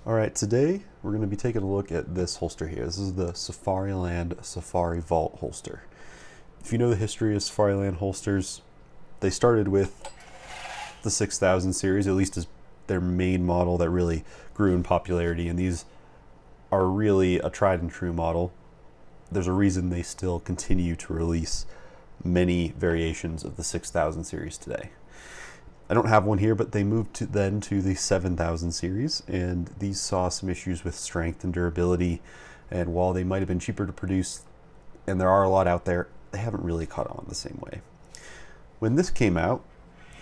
Alright, today we're going to be taking a look at this holster here. This is the Safariland SafariVault Holster. If you know the history of Safariland holsters, they started with the 6000 series, at least as their main model that really grew in popularity, and these are really a tried and true model. There's a reason they still continue to release many variations of the 6000 series today. I don't have one here, but they moved to the 7000 series, and these saw some issues with strength and durability, and while they might have been cheaper to produce, and there are a lot out there, they haven't really caught on the same way. When this came out,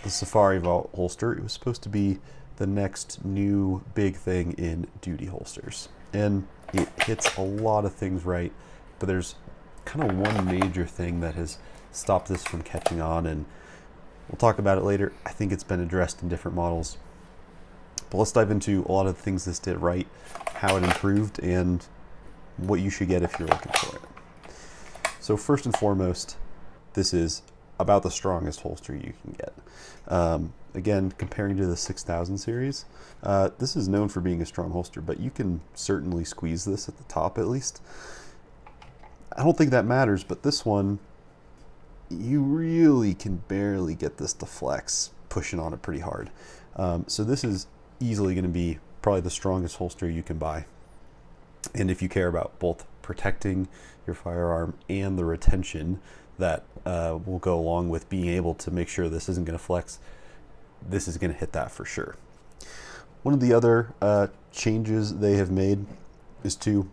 the SafariVault holster, it was supposed to be the next new big thing in duty holsters, and it hits a lot of things right, but there's kind of one major thing that has stopped this from catching on, and we'll talk about it later. I think it's been addressed in different models. But let's dive into a lot of the things this did right, how it improved, and what you should get if you're looking for it. So first and foremost, this is about the strongest holster you can get. Again, comparing to the 6000 series, this is known for being a strong holster, but you can certainly squeeze this at the top at least. I don't think that matters, but this one, you really can barely get this to flex, pushing on it pretty hard. So this is easily going to be probably the strongest holster you can buy. And if you care about both protecting your firearm and the retention that will go along with being able to make sure this isn't going to flex, this is going to hit that for sure. One of the other changes they have made is to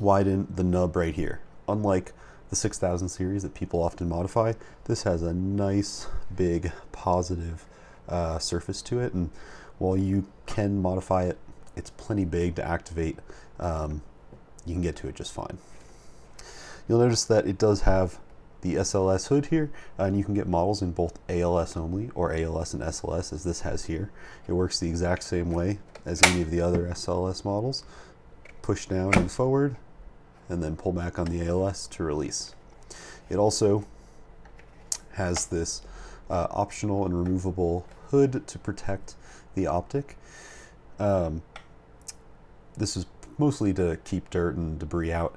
widen the nub right here. Unlike the 6000 series that people often modify, this has a nice big positive surface to it, and while you can modify it, it's plenty big to activate. You can get to it just fine. You'll notice that it does have the SLS hood here, and you can get models in both ALS only or ALS and SLS, as this has here. It works the exact same way as any of the other SLS models. Push down and forward, and then pull back on the ALS to release. It also has this optional and removable hood to protect the optic. This is mostly to keep dirt and debris out.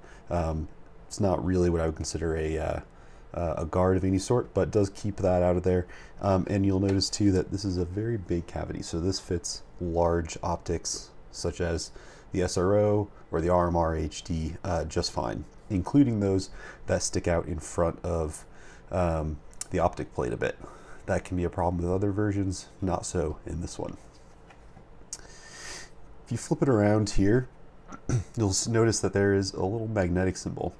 It's not really what I would consider a guard of any sort, but does keep that out of there. And you'll notice too that this is a very big cavity, so this fits large optics such as the SRO or the RMR HD just fine, including those that stick out in front of the optic plate a bit. That can be a problem with other versions, not so in this one. If you flip it around here, you'll notice that there is a little magnetic symbol.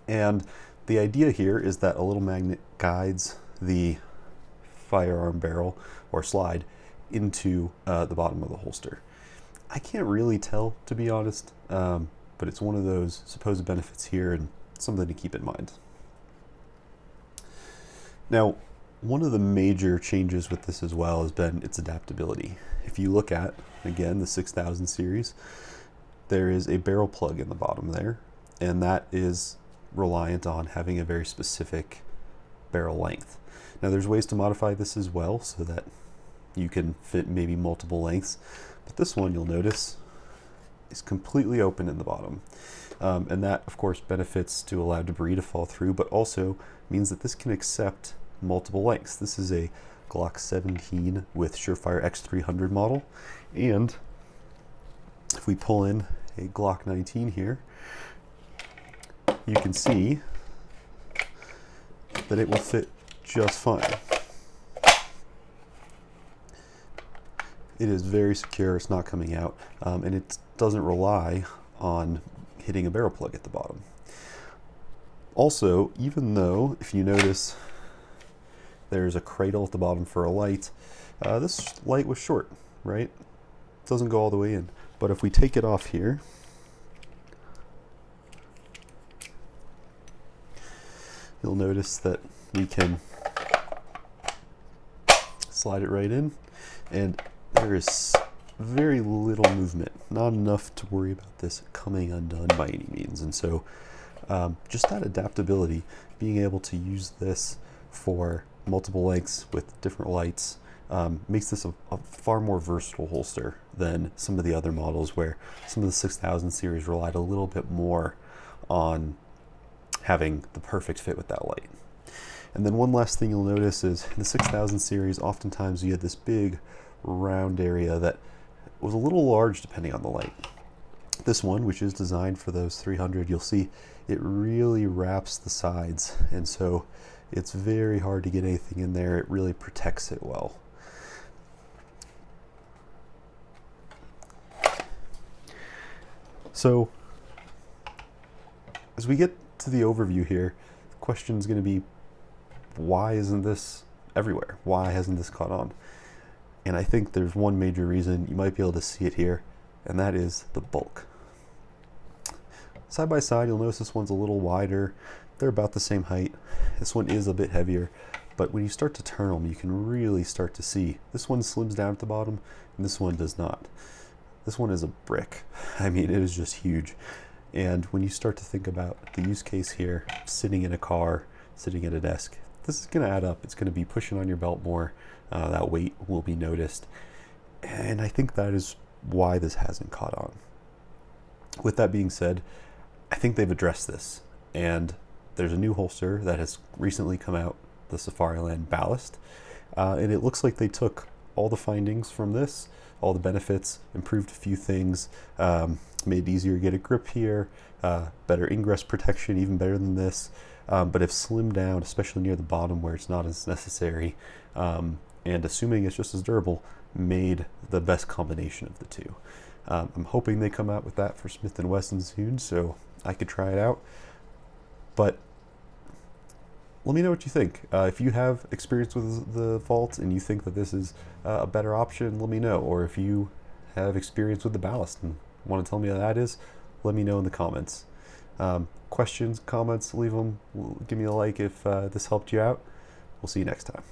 And the idea here is that a little magnet guides the firearm barrel or slide into the bottom of the holster. I can't really tell, to be honest, but it's one of those supposed benefits here and something to keep in mind. Now, one of the major changes with this as well has been its adaptability. If you look at, again, the 6000 series, there is a barrel plug in the bottom there, and that is reliant on having a very specific barrel length. Now, there's ways to modify this as well so that you can fit maybe multiple lengths. But this one, you'll notice, is completely open in the bottom. And that, of course, benefits to allow debris to fall through, but also means that this can accept multiple lengths. This is a Glock 17 with Surefire X300 model. And if we pull in a Glock 19 here, you can see that it will fit just fine. It is very secure, it's not coming out, and it doesn't rely on hitting a barrel plug at the bottom. Also, even though, if you notice, there's a cradle at the bottom for a light, this light was short, right? It doesn't go all the way in. But if we take it off here, you'll notice that we can slide it right in, and there is very little movement, not enough to worry about this coming undone by any means. And so just that adaptability, being able to use this for multiple lengths with different lights, makes this a far more versatile holster than some of the other models where some of the 6000 series relied a little bit more on having the perfect fit with that light. And then one last thing you'll notice is in the 6000 series, oftentimes you had this big round area that was a little large depending on the light. This one, which is designed for those 300, you'll see it really wraps the sides, and so it's very hard to get anything in there. It really protects it well. So as we get to the overview here, the question is going to be, why isn't this everywhere? Why hasn't this caught on? And I think there's one major reason. You might be able to see it here, and that is the bulk. Side by side, you'll notice this one's a little wider. They're about the same height. This one is a bit heavier, but when you start to turn them, you can really start to see this one slims down at the bottom, and this one does not. This one is a brick. I mean, it is just huge. And when you start to think about the use case here, sitting in a car, sitting at a desk, this is going to add up. It's going to be pushing on your belt more. That weight will be noticed. And I think that is why this hasn't caught on. With that being said, I think they've addressed this. And there's a new holster that has recently come out, the Safariland Ballast. And it looks like they took all the findings from this, all the benefits, improved a few things, made it easier to get a grip here, better ingress protection, even better than this. But have slimmed down, especially near the bottom where it's not as necessary, and assuming it's just as durable, made the best combination of the two. I'm hoping they come out with that for Smith & Wesson soon, so I could try it out. But let me know what you think. If you have experience with the Vault and you think that this is a better option, let me know. Or if you have experience with the Ballast and want to tell me how that is, let me know in the comments. Questions, comments, leave them. Give me a like if this helped you out. We'll see you next time.